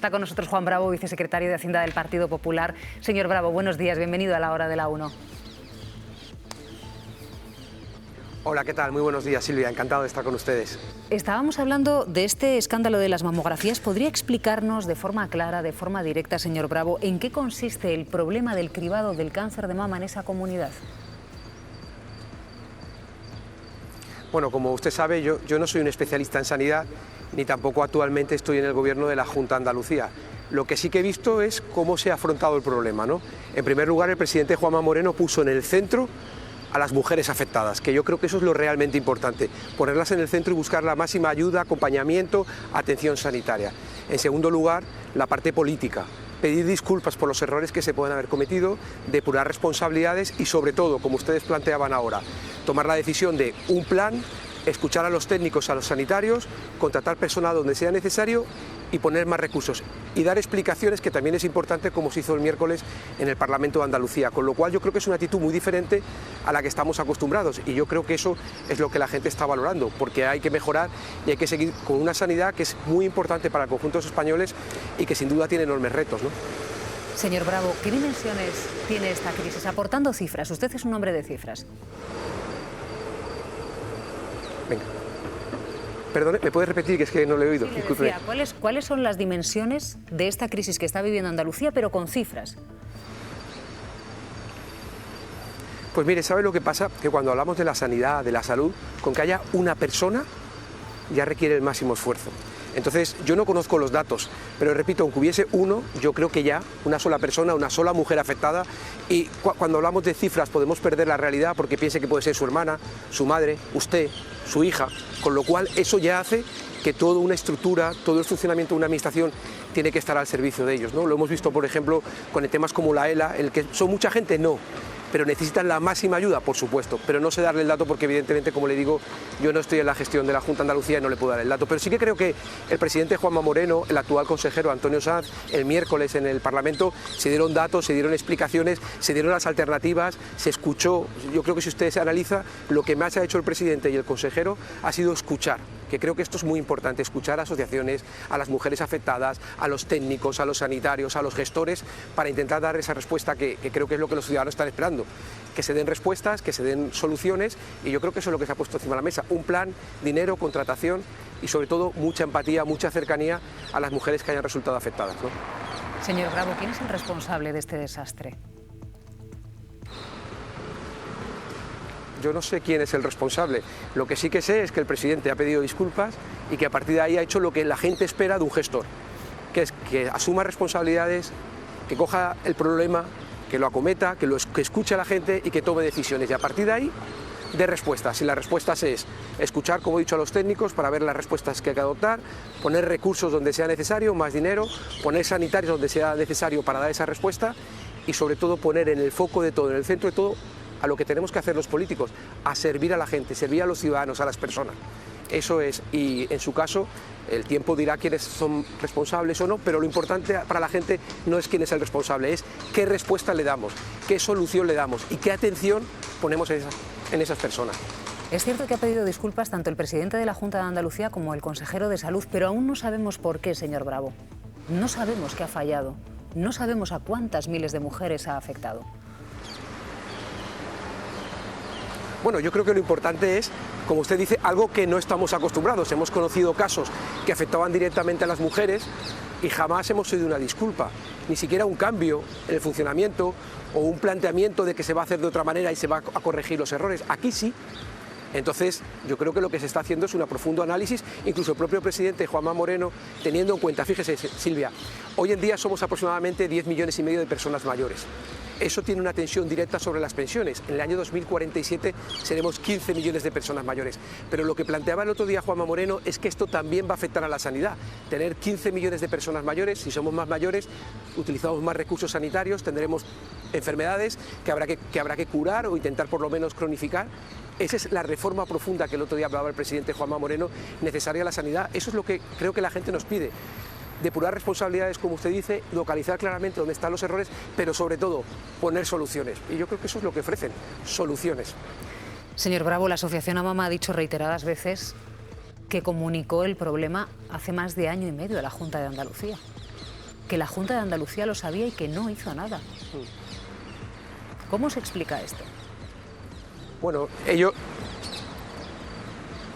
Está con nosotros Juan Bravo, vicesecretario de Hacienda del Partido Popular. Señor Bravo, buenos días, bienvenido a la hora de la 1. Hola, ¿qué tal? Muy buenos días, Silvia. Encantado de estar con ustedes. Estábamos hablando de este escándalo de las mamografías. ¿Podría explicarnos de forma clara, de forma directa, señor Bravo, en qué consiste el problema del cribado del cáncer de mama en esa comunidad? Bueno, como usted sabe, yo no soy un especialista en sanidad, ni tampoco actualmente estoy en el gobierno de la Junta de Andalucía. Lo que sí que he visto es cómo se ha afrontado el problema, ¿no? En primer lugar, el presidente Juanma Moreno puso en el centro a las mujeres afectadas, que yo creo que eso es lo realmente importante, ponerlas en el centro y buscar la máxima ayuda, acompañamiento, atención sanitaria. En segundo lugar, la parte política, pedir disculpas por los errores que se pueden haber cometido, depurar responsabilidades y sobre todo, como ustedes planteaban ahora, tomar la decisión de un plan, escuchar a los técnicos, a los sanitarios, contratar personal donde sea necesario y poner más recursos y dar explicaciones, que también es importante, como se hizo el miércoles en el Parlamento de Andalucía, con lo cual yo creo que es una actitud muy diferente a la que estamos acostumbrados y yo creo que eso es lo que la gente está valorando, porque hay que mejorar y hay que seguir con una sanidad que es muy importante para el conjunto de los españoles y que sin duda tiene enormes retos, ¿no? Señor Bravo, ¿qué dimensiones tiene esta crisis? Aportando cifras, usted es un hombre de cifras. Venga. Perdone, ¿me puede repetir? Que es que no le he oído. Sí, le decía, ¿cuáles son las dimensiones de esta crisis que está viviendo Andalucía, pero con cifras? Pues mire, ¿sabe lo que pasa? Que cuando hablamos de la sanidad, de la salud, con que haya una persona ya requiere el máximo esfuerzo. Entonces, yo no conozco los datos, pero repito, aunque hubiese uno, yo creo que ya una sola persona, una sola mujer afectada, y cuando hablamos de cifras podemos perder la realidad porque piense que puede ser su hermana, su madre, usted, su hija, con lo cual eso ya hace que toda una estructura, todo el funcionamiento de una administración tiene que estar al servicio de ellos, ¿no? Lo hemos visto, por ejemplo, con temas como la ELA, el que son mucha gente, no, pero necesitan la máxima ayuda, por supuesto, pero no sé darle el dato porque evidentemente, como le digo, yo no estoy en la gestión de la Junta de Andalucía y no le puedo dar el dato, pero sí que creo que el presidente Juanma Moreno, el actual consejero Antonio Sanz, el miércoles en el Parlamento se dieron datos, se dieron explicaciones, se dieron las alternativas, se escuchó. Yo creo que si usted se analiza, lo que más ha hecho el presidente y el consejero ha sido escuchar, que creo que esto es muy importante, escuchar a asociaciones, a las mujeres afectadas, a los técnicos, a los sanitarios, a los gestores, para intentar dar esa respuesta que creo que es lo que los ciudadanos están esperando, que se den respuestas, que se den soluciones, y yo creo que eso es lo que se ha puesto encima de la mesa, un plan, dinero, contratación y sobre todo mucha empatía, mucha cercanía a las mujeres que hayan resultado afectadas, ¿no? Señor Bravo, ¿quién es el responsable de este desastre? Yo no sé quién es el responsable, lo que sí que sé es que el presidente ha pedido disculpas y que a partir de ahí ha hecho lo que la gente espera de un gestor, que es que asuma responsabilidades, que coja el problema, que lo acometa, que escuche a la gente y que tome decisiones, y a partir de ahí de respuestas. Y las respuestas es escuchar, como he dicho, a los técnicos para ver las respuestas que hay que adoptar, poner recursos donde sea necesario, más dinero, poner sanitarios donde sea necesario para dar esa respuesta y sobre todo poner en el foco de todo, en el centro de todo, a lo que tenemos que hacer los políticos, a servir a la gente, servir a los ciudadanos, a las personas. Eso es, y en su caso el tiempo dirá quiénes son responsables o no, pero lo importante para la gente no es quién es el responsable, es qué respuesta le damos, qué solución le damos y qué atención ponemos en esas personas. Es cierto que ha pedido disculpas tanto el presidente de la Junta de Andalucía como el consejero de Salud, pero aún no sabemos por qué, señor Bravo. No sabemos qué ha fallado, no sabemos a cuántas miles de mujeres ha afectado. Bueno, yo creo que lo importante es, como usted dice, algo que no estamos acostumbrados. Hemos conocido casos que afectaban directamente a las mujeres y jamás hemos oído una disculpa, ni siquiera un cambio en el funcionamiento o un planteamiento de que se va a hacer de otra manera y se va a corregir los errores. Aquí sí. Entonces, yo creo que lo que se está haciendo es un profundo análisis, incluso el propio presidente Juanma Moreno, teniendo en cuenta, fíjese, Silvia, hoy en día somos aproximadamente 10,5 millones de personas mayores. Eso tiene una tensión directa sobre las pensiones. En el año 2047 seremos 15 millones de personas mayores. Pero lo que planteaba el otro día Juanma Moreno es que esto también va a afectar a la sanidad. Tener 15 millones de personas mayores, si somos más mayores, utilizamos más recursos sanitarios, tendremos enfermedades que habrá que curar o intentar por lo menos cronificar. Esa es la reforma profunda que el otro día hablaba el presidente Juanma Moreno, necesaria a la sanidad. Eso es lo que creo que la gente nos pide. Depurar responsabilidades, como usted dice, localizar claramente dónde están los errores, pero sobre todo poner soluciones. Y yo creo que eso es lo que ofrecen, soluciones. Señor Bravo, la Asociación AMAMA ha dicho reiteradas veces que comunicó el problema hace más de año y medio a la Junta de Andalucía. que la Junta de Andalucía lo sabía y que no hizo nada. ¿Cómo se explica esto? Bueno,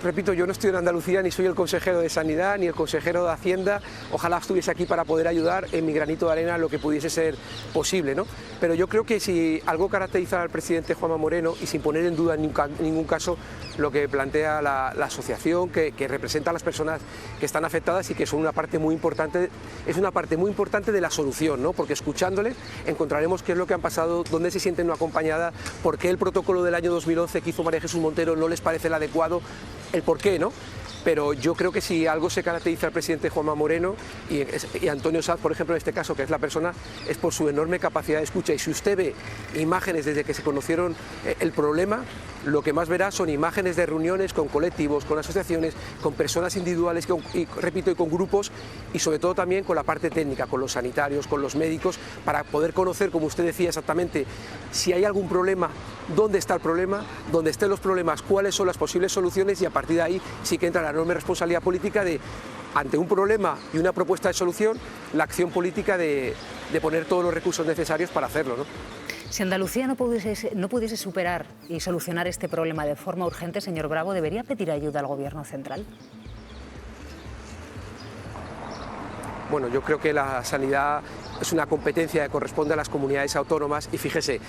repito, yo no estoy en Andalucía, ni soy el consejero de Sanidad, ni el consejero de Hacienda. Ojalá estuviese aquí para poder ayudar en mi granito de arena lo que pudiese ser posible, ¿no? Pero yo creo que si algo caracteriza al presidente Juanma Moreno, y sin poner en duda en ningún caso lo que plantea la asociación, que representa a las personas que están afectadas y que son una parte muy importante, es una parte muy importante de la solución, ¿no? Porque escuchándoles encontraremos qué es lo que han pasado, dónde se sienten no acompañadas, por qué el protocolo del año 2011 que hizo María Jesús Montero no les parece el adecuado, el por qué, ¿no? Pero yo creo que si algo se caracteriza al presidente Juanma Moreno y Antonio Sanz, por ejemplo, en este caso, que es la persona, es por su enorme capacidad de escucha. Y si usted ve imágenes desde que se conocieron el problema, lo que más verá son imágenes de reuniones con colectivos, con asociaciones, con personas individuales, y con grupos, y sobre todo también con la parte técnica, con los sanitarios, con los médicos, para poder conocer, como usted decía exactamente, si hay algún problema, dónde está el problema, dónde estén los problemas, cuáles son las posibles soluciones, y a partir de ahí sí que entra la enorme responsabilidad política de, ante un problema y una propuesta de solución, la acción política de poner todos los recursos necesarios para hacerlo, ¿no? Si Andalucía no pudiese superar y solucionar este problema de forma urgente, señor Bravo, ¿debería pedir ayuda al Gobierno central? Bueno, yo creo que la sanidad es una competencia que corresponde a las comunidades autónomas y fíjese,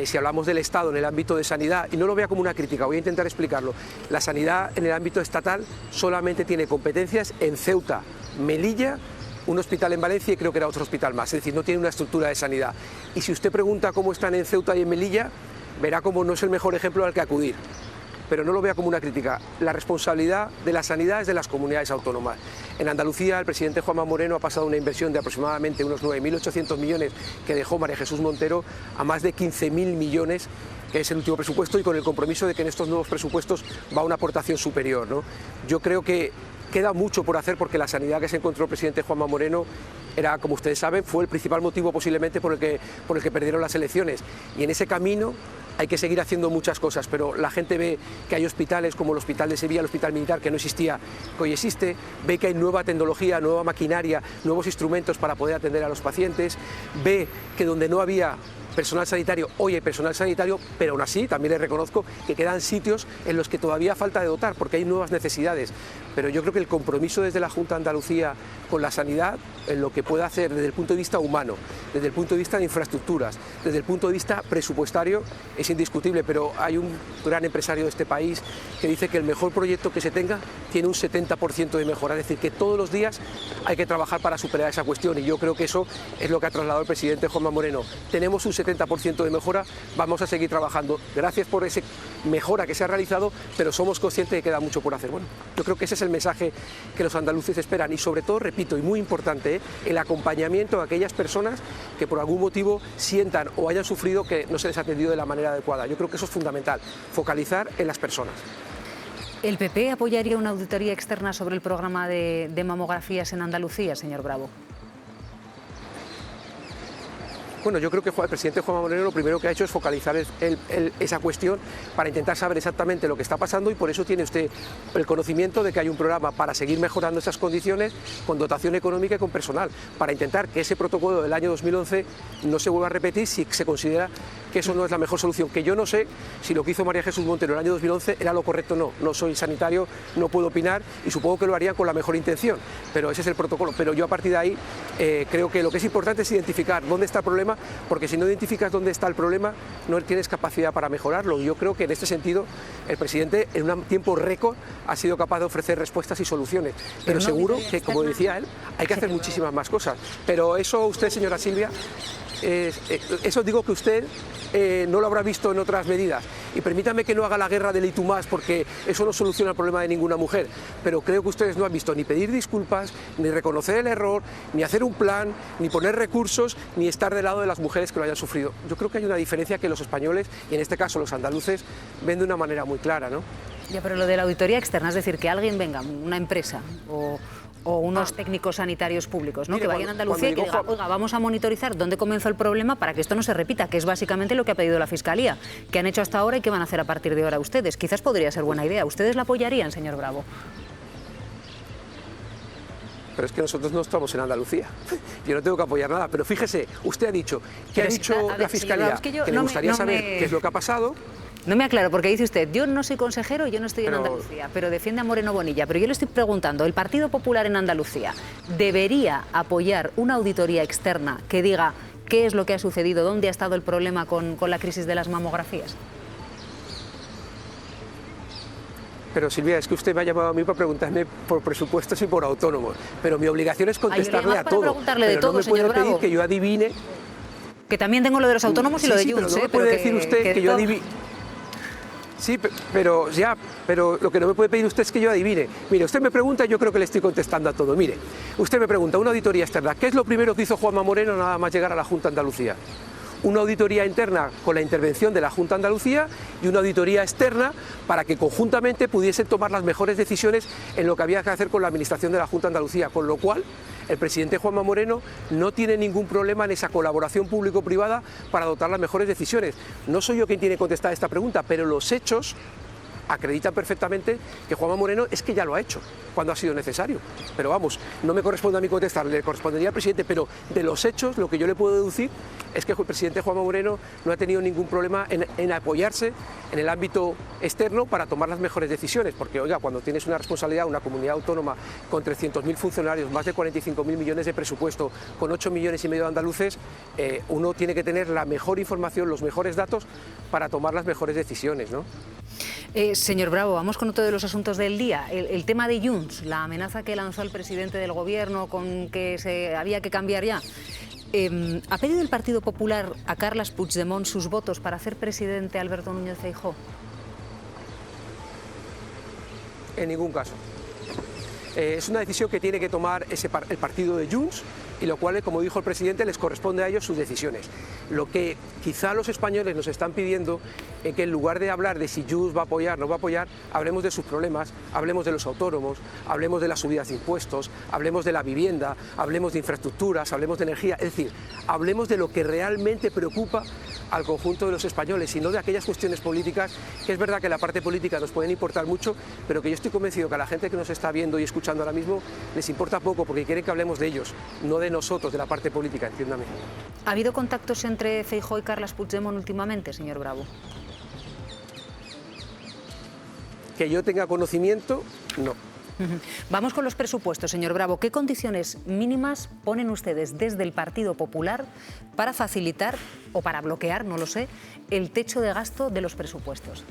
si hablamos del Estado en el ámbito de sanidad, y no lo vea como una crítica, voy a intentar explicarlo, la sanidad en el ámbito estatal solamente tiene competencias en Ceuta, Melilla, un hospital en Valencia y creo que era otro hospital más, es decir, no tiene una estructura de sanidad. Y si usted pregunta cómo están en Ceuta y en Melilla, verá cómo no es el mejor ejemplo al que acudir. Pero no lo vea como una crítica, la responsabilidad de la sanidad es de las comunidades autónomas. En Andalucía el presidente Juanma Moreno ha pasado una inversión de aproximadamente unos 9.800 millones que dejó María Jesús Montero a más de 15.000 millones, que es el último presupuesto, y con el compromiso de que en estos nuevos presupuestos va una aportación superior, ¿no? Yo creo que queda mucho por hacer porque la sanidad que se encontró el presidente Juanma Moreno era, como ustedes saben, fue el principal motivo posiblemente por el que perdieron las elecciones, y en ese camino hay que seguir haciendo muchas cosas, pero la gente ve que hay hospitales como el Hospital de Sevilla, el Hospital Militar, que no existía, que hoy existe, ve que hay nueva tecnología, nueva maquinaria, nuevos instrumentos para poder atender a los pacientes, ve que donde no había personal sanitario, hoy hay personal sanitario, pero aún así también les reconozco que quedan sitios en los que todavía falta de dotar porque hay nuevas necesidades. Pero yo creo que el compromiso desde la Junta de Andalucía con la sanidad, en lo que puede hacer desde el punto de vista humano, desde el punto de vista de infraestructuras, desde el punto de vista presupuestario, es indiscutible, pero hay un gran empresario de este país que dice que el mejor proyecto que se tenga tiene un 70% de mejora, es decir, que todos los días hay que trabajar para superar esa cuestión, y yo creo que eso es lo que ha trasladado el presidente Juanma Moreno. Tenemos un 70% de mejora, vamos a seguir trabajando. Gracias por esa mejora que se ha realizado, pero somos conscientes de que queda mucho por hacer. Bueno, yo creo que ese es el mensaje que los andaluces esperan, y sobre todo, repito, y muy importante, el acompañamiento a aquellas personas que por algún motivo sientan o hayan sufrido que no se les ha atendido de la manera adecuada. Yo creo que eso es fundamental, focalizar en las personas. ¿El PP apoyaría una auditoría externa sobre el programa de mamografías en Andalucía, señor Bravo? Bueno, yo creo que el presidente Juanma Moreno lo primero que ha hecho es focalizar esa cuestión para intentar saber exactamente lo que está pasando, y por eso tiene usted el conocimiento de que hay un programa para seguir mejorando esas condiciones con dotación económica y con personal, para intentar que ese protocolo del año 2011 no se vuelva a repetir si se considera que eso no es la mejor solución, que yo no sé si lo que hizo María Jesús Montero en el año 2011 era lo correcto o no. No soy sanitario, no puedo opinar, y supongo que lo harían con la mejor intención, pero ese es el protocolo. Pero yo a partir de ahí creo que lo que es importante es identificar dónde está el problema, porque si no identificas dónde está el problema no tienes capacidad para mejorarlo. Yo creo que en este sentido el presidente en un tiempo récord ha sido capaz de ofrecer respuestas y soluciones, pero seguro que, como decía él, hay que hacer muchísimas más cosas. Pero eso usted, señora Silvia, eso digo que usted no lo habrá visto en otras medidas, y permítame que no haga la guerra del y tú más, porque eso no soluciona el problema de ninguna mujer, pero creo que ustedes no han visto ni pedir disculpas, ni reconocer el error, ni hacer un plan, ni poner recursos, ni estar del lado de las mujeres que lo hayan sufrido. Yo creo que hay una diferencia que los españoles, y en este caso los andaluces, ven de una manera muy clara, ¿no? Ya, pero lo de la auditoría externa, es decir, que alguien venga, una empresa o unos técnicos sanitarios públicos, ¿no? Mire, que vayan a Andalucía y que digan, oiga, vamos a monitorizar dónde comenzó el problema para que esto no se repita, que es básicamente lo que ha pedido la Fiscalía, que han hecho hasta ahora y que van a hacer a partir de ahora ustedes. Quizás podría ser buena idea. ¿Ustedes la apoyarían, señor Bravo? Pero es que nosotros no estamos en Andalucía. Yo no tengo que apoyar nada. Pero fíjese, usted ha dicho, ¿qué ha dicho la Fiscalía? Que le gustaría saber qué es lo que ha pasado. No me aclaro, porque dice usted, yo no soy consejero, yo no estoy en Andalucía, pero defiende a Moreno Bonilla. Pero yo le estoy preguntando, ¿el Partido Popular en Andalucía debería apoyar una auditoría externa que diga qué es lo que ha sucedido, dónde ha estado el problema con la crisis de las mamografías? Pero Silvia, es que usted me ha llamado a mí para preguntarme por presupuestos y por autónomos. Pero mi obligación es contestarle a todo. Preguntarle de todo, no me puede pedir que yo adivine. Que también tengo lo de los autónomos y lo de Junts. Pero no me puede decir usted que yo adivine. Sí, pero lo que no me puede pedir usted es que yo adivine. Mire, usted me pregunta y yo creo que le estoy contestando a todo. Mire, usted me pregunta, una auditoría externa, ¿qué es lo primero que hizo Juanma Moreno nada más llegar a la Junta de Andalucía? Una auditoría interna con la intervención de la Junta de Andalucía y una auditoría externa para que conjuntamente pudiesen tomar las mejores decisiones en lo que había que hacer con la administración de la Junta de Andalucía, con lo cual el presidente Juanma Moreno no tiene ningún problema en esa colaboración público-privada para adoptar las mejores decisiones. No soy yo quien tiene que contestar esta pregunta, pero los hechos acreditan perfectamente que Juanma Moreno es que ya lo ha hecho cuando ha sido necesario. Pero vamos, no me corresponde a mí contestar, le correspondería al presidente, pero de los hechos lo que yo le puedo deducir es que el presidente Juanma Moreno no ha tenido ningún problema en apoyarse en el ámbito externo para tomar las mejores decisiones, porque oiga, cuando tienes una responsabilidad, una comunidad autónoma con 300.000 funcionarios, más de 45.000 millones de presupuesto, con 8,5 millones de andaluces, uno tiene que tener la mejor información, los mejores datos para tomar las mejores decisiones, ¿no? Señor Bravo, vamos con otro de los asuntos del día. El tema de Junts, la amenaza que lanzó el presidente del Gobierno con que se había que cambiar ya. ¿Ha pedido el Partido Popular a Carles Puigdemont sus votos para hacer presidente a Alberto Núñez Feijóo? En ningún caso. Es una decisión que tiene que tomar el partido de Junts, y lo cual, como dijo el presidente, les corresponde a ellos sus decisiones. Lo que quizá los españoles nos están pidiendo es que en lugar de hablar de si Junts va a apoyar o no va a apoyar, hablemos de sus problemas, hablemos de los autónomos, hablemos de las subidas de impuestos, hablemos de la vivienda, hablemos de infraestructuras, hablemos de energía, es decir, hablemos de lo que realmente preocupa al conjunto de los españoles y no de aquellas cuestiones políticas que es verdad que la parte política nos pueden importar mucho, pero que yo estoy convencido que a la gente que nos está viendo y escuchando ahora mismo les importa poco porque quieren que hablemos de ellos, no de nosotros, de la parte política, entiéndame. ¿Ha habido contactos entre Feijóo y Carles Puigdemont últimamente, señor Bravo? Que yo tenga conocimiento, no. Vamos con los presupuestos, señor Bravo. ¿Qué condiciones mínimas ponen ustedes desde el Partido Popular para facilitar o para bloquear, no lo sé, el techo de gasto de los presupuestos?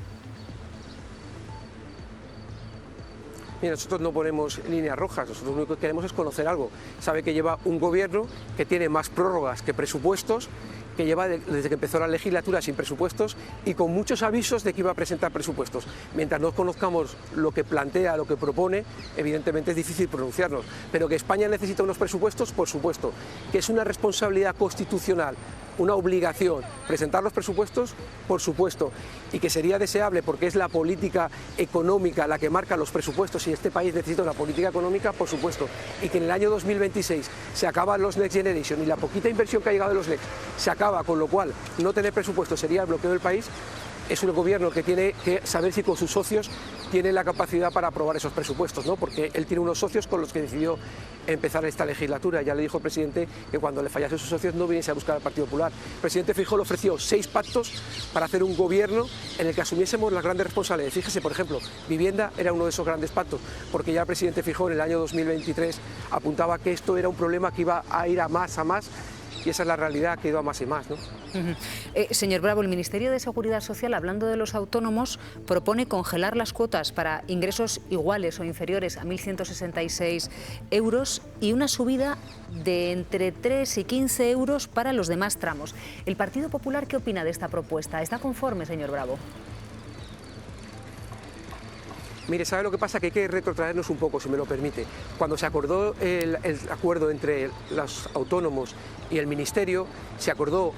Mira, nosotros no ponemos líneas rojas, nosotros lo único que queremos es conocer algo. Sabe que lleva un gobierno que tiene más prórrogas que presupuestos, que lleva desde que empezó la legislatura sin presupuestos y con muchos avisos de que iba a presentar presupuestos. Mientras no conozcamos lo que plantea, lo que propone, evidentemente es difícil pronunciarnos. Pero que España necesita unos presupuestos, por supuesto. Que es una responsabilidad constitucional, una obligación presentar los presupuestos, por supuesto. Y que sería deseable, porque es la política económica la que marca los presupuestos y este país necesita una política económica, por supuesto. Y que en el año 2026 se acaban los Next Generation y la poquita inversión que ha llegado de los Next se acaba, con lo cual no tener presupuesto sería el bloqueo del país. Es un gobierno que tiene que saber si con sus socios tiene la capacidad para aprobar esos presupuestos, ¿no? Porque él tiene unos socios con los que decidió empezar esta legislatura. Ya le dijo el presidente que cuando le fallasen sus socios no viniese a buscar al Partido Popular. El presidente Feijóo le ofreció 6 pactos para hacer un gobierno en el que asumiésemos las grandes responsabilidades. Fíjese, por ejemplo, vivienda era uno de esos grandes pactos, porque ya el presidente Feijóo en el año 2023 apuntaba que esto era un problema que iba a ir a más, y esa es la realidad, que ha ido a más y más, ¿no? Señor Bravo, el Ministerio de Seguridad Social, hablando de los autónomos, propone congelar las cuotas para ingresos iguales o inferiores a 1.166 euros y una subida de entre 3 y 15 euros para los demás tramos. ¿El Partido Popular qué opina de esta propuesta? ¿Está conforme, señor Bravo? Mire, ¿sabe lo que pasa? Que hay que retrotraernos un poco, si me lo permite. Cuando se acordó el acuerdo entre los autónomos y el Ministerio, se acordó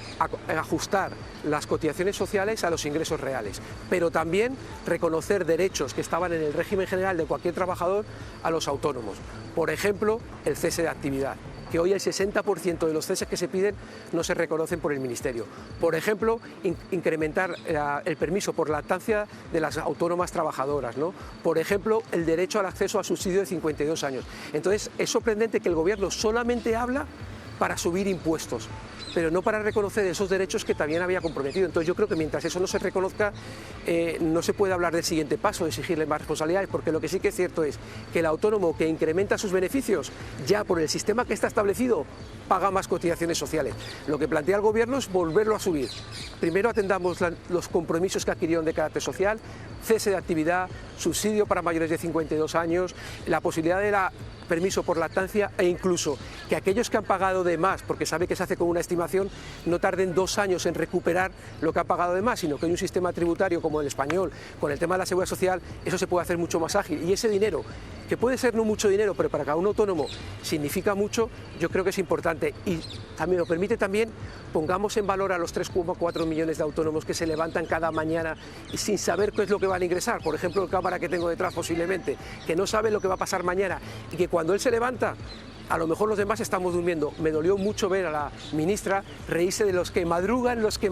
ajustar las cotizaciones sociales a los ingresos reales, pero también reconocer derechos que estaban en el régimen general de cualquier trabajador a los autónomos. Por ejemplo, el cese de actividad. que hoy el 60% de los ceses que se piden no se reconocen por el Ministerio. Por ejemplo, incrementar el permiso por lactancia de las autónomas trabajadoras, ¿no? Por ejemplo, el derecho al acceso al subsidio de 52 años. Entonces, es sorprendente que el Gobierno solamente habla para subir impuestos, pero no para reconocer esos derechos que también había comprometido. Entonces yo creo que mientras eso no se reconozca, no se puede hablar del siguiente paso, de exigirle más responsabilidades, porque lo que sí que es cierto es que el autónomo que incrementa sus beneficios, ya por el sistema que está establecido, paga más cotizaciones sociales. Lo que plantea el Gobierno es volverlo a subir. Primero atendamos los compromisos que adquirieron de carácter social, cese de actividad, subsidio para mayores de 52 años, la posibilidad de permiso por lactancia e incluso que aquellos que han pagado de más, porque sabe que se hace con una estimación, no tarden 2 años en recuperar lo que ha pagado de más, sino que hay un sistema tributario como el español, con el tema de la seguridad social, eso se puede hacer mucho más ágil. Y ese dinero, que puede ser no mucho dinero, pero para cada un autónomo significa mucho, yo creo que es importante. Y también lo permite también, pongamos en valor a los 3,4 millones de autónomos que se levantan cada mañana y sin saber qué es lo que van a ingresar. Por ejemplo, el cámara que tengo detrás posiblemente, que no sabe lo que va a pasar mañana y que cuando él se levanta, a lo mejor los demás estamos durmiendo. Me dolió mucho ver a la ministra reírse de los que madrugan. Los que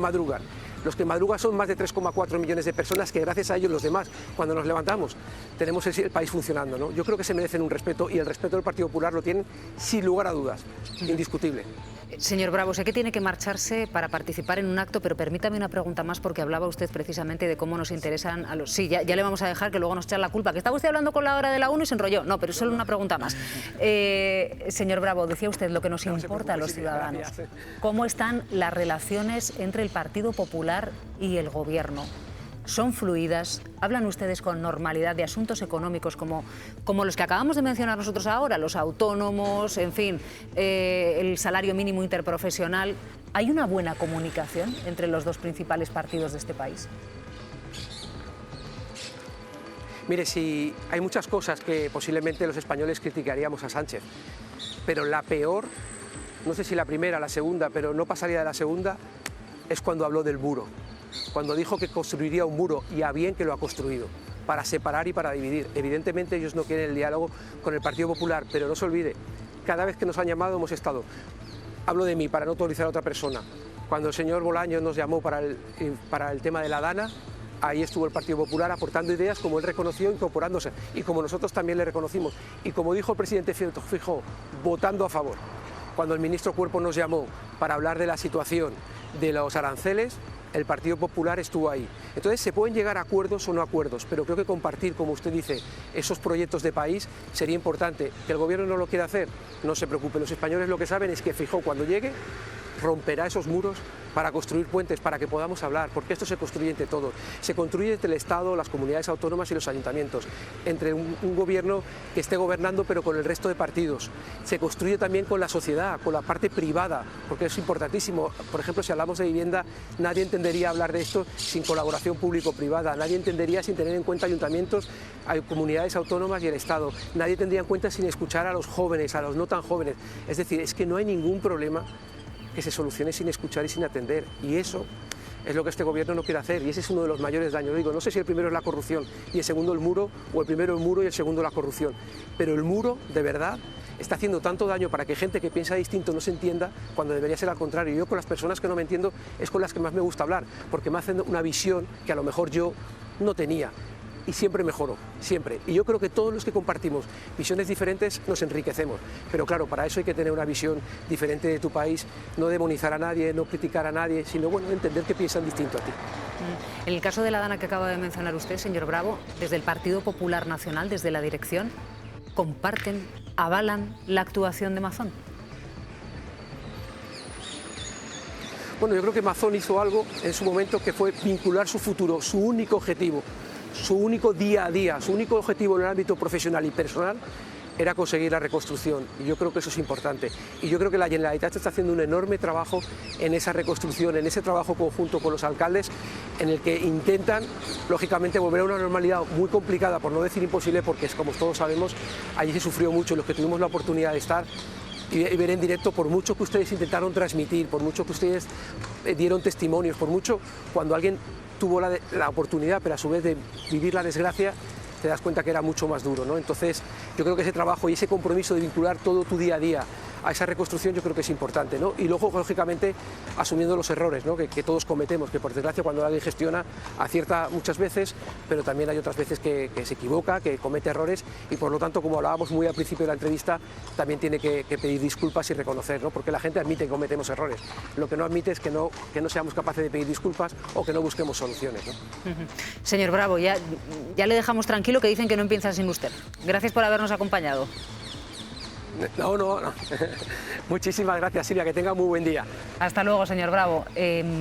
madrugan son más de 3,4 millones de personas que gracias a ellos los demás, cuando nos levantamos, tenemos el país funcionando, ¿no? Yo creo que se merecen un respeto y el respeto del Partido Popular lo tienen sin lugar a dudas, indiscutible. Señor Bravo, sé que tiene que marcharse para participar en un acto, pero permítame una pregunta más, porque hablaba usted precisamente de cómo nos interesan a los... Sí, ya le vamos a dejar que luego nos echan la culpa, que estaba usted hablando con la hora de la ONU y se enrolló. No, pero es solo una pregunta más. Señor Bravo, decía usted lo que nos importa a los ciudadanos. ¿Cómo están las relaciones entre el Partido Popular y el Gobierno? ¿Son fluidas? ¿Hablan ustedes con normalidad de asuntos económicos como los que acabamos de mencionar nosotros ahora, los autónomos, en fin, el salario mínimo interprofesional? ¿Hay una buena comunicación entre los dos principales partidos de este país? Mire, sí, hay muchas cosas que posiblemente los españoles criticaríamos a Sánchez, pero la peor, no sé si la primera, la segunda, pero no pasaría de la segunda, es cuando habló del muro. Cuando dijo que construiría un muro, y a bien que lo ha construido, para separar y para dividir. Evidentemente ellos no quieren el diálogo con el Partido Popular, pero no se olvide, cada vez que nos han llamado hemos estado. Hablo de mí, para no autorizar a otra persona. Cuando el señor Bolaños nos llamó para el tema de la Dana, ahí estuvo el Partido Popular aportando ideas, como él reconoció, incorporándose, y como nosotros también le reconocimos. Y como dijo el presidente Feijóo, votando a favor. Cuando el ministro Cuerpo nos llamó para hablar de la situación de los aranceles, el Partido Popular estuvo ahí. Entonces se pueden llegar a acuerdos o no acuerdos, pero creo que compartir, como usted dice, esos proyectos de país sería importante. ¿Que el Gobierno no lo quiere hacer? No se preocupe, los españoles lo que saben es que Feijóo, cuando llegue, romperá esos muros para construir puentes, para que podamos hablar, porque esto se construye entre todos. Se construye entre el Estado, las comunidades autónomas y los ayuntamientos, entre un gobierno que esté gobernando pero con el resto de partidos. Se construye también con la sociedad, con la parte privada, porque es importantísimo. Por ejemplo, si hablamos de vivienda, nadie entendería hablar de esto sin colaboración público-privada, nadie entendería sin tener en cuenta ayuntamientos, comunidades autónomas y el Estado, nadie tendría en cuenta sin escuchar a los jóvenes, a los no tan jóvenes. Es decir, es que no hay ningún problema que se solucione sin escuchar y sin atender, y eso es lo que este gobierno no quiere hacer, y ese es uno de los mayores daños. Digo, no sé si el primero es la corrupción y el segundo el muro, o el primero el muro y el segundo la corrupción, pero el muro, de verdad, está haciendo tanto daño para que gente que piensa distinto no se entienda, cuando debería ser al contrario. Yo con las personas que no me entiendo es con las que más me gusta hablar, porque me hacen una visión que a lo mejor yo no tenía. Y siempre mejoro, siempre. Y yo creo que todos los que compartimos visiones diferentes nos enriquecemos. Pero claro, para eso hay que tener una visión diferente de tu país, no demonizar a nadie, no criticar a nadie, sino bueno, entender que piensan distinto a ti. En el caso de la Dana que acaba de mencionar usted, señor Bravo, desde el Partido Popular Nacional, desde la dirección, ¿comparten, avalan la actuación de Mazón? Bueno, yo creo que Mazón hizo algo en su momento que fue vincular su futuro, su único objetivo, su único día a día, su único objetivo en el ámbito profesional y personal era conseguir la reconstrucción, y yo creo que eso es importante. Y yo creo que la Generalitat está haciendo un enorme trabajo en esa reconstrucción, en ese trabajo conjunto con los alcaldes, en el que intentan, lógicamente, volver a una normalidad muy complicada, por no decir imposible, porque como todos sabemos, allí se sufrió mucho. Los que tuvimos la oportunidad de estar y ver en directo, por mucho que ustedes intentaron transmitir, por mucho que ustedes dieron testimonios, por mucho, cuando alguien tuvo la oportunidad, pero a su vez de vivir la desgracia, te das cuenta que era mucho más duro, ¿no? Entonces, yo creo que ese trabajo y ese compromiso de vincular todo tu día a día a esa reconstrucción yo creo que es importante, ¿no? Y luego, lógicamente, asumiendo los errores, ¿no? que todos cometemos, que por desgracia cuando alguien gestiona acierta muchas veces, pero también hay otras veces que se equivoca, que comete errores y por lo tanto, como hablábamos muy al principio de la entrevista, también tiene que pedir disculpas y reconocer, ¿no? Porque la gente admite que cometemos errores. Lo que no admite es que no seamos capaces de pedir disculpas o que no busquemos soluciones, ¿no? Señor Bravo, ya le dejamos tranquilo, que dicen que no empiezan sin usted. Gracias por habernos acompañado. No. Muchísimas gracias, Silvia, que tenga muy buen día. Hasta luego, señor Bravo.